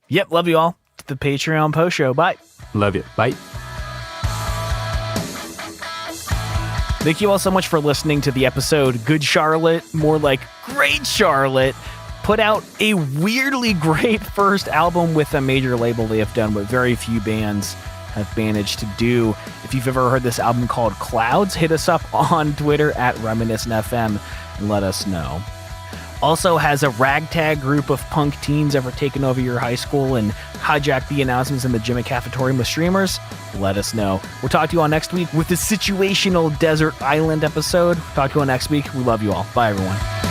Yep. Love you all. The Patreon post show. Bye. Love you. Bye. Thank you all so much for listening to the episode. Good Charlotte, more like Great Charlotte, put out a weirdly great first album with a major label. They have done what very few bands have managed to do. If you've ever heard this album called Clouds, hit us up on Twitter at ReminiscentFM and let us know. Also, has a ragtag group of punk teens ever taken over your high school and hijacked the announcements in the gym and cafetorium with streamers? Let us know. We'll talk to you all next week with the situational desert island episode. Talk to you all next week. We love you all. Bye, everyone.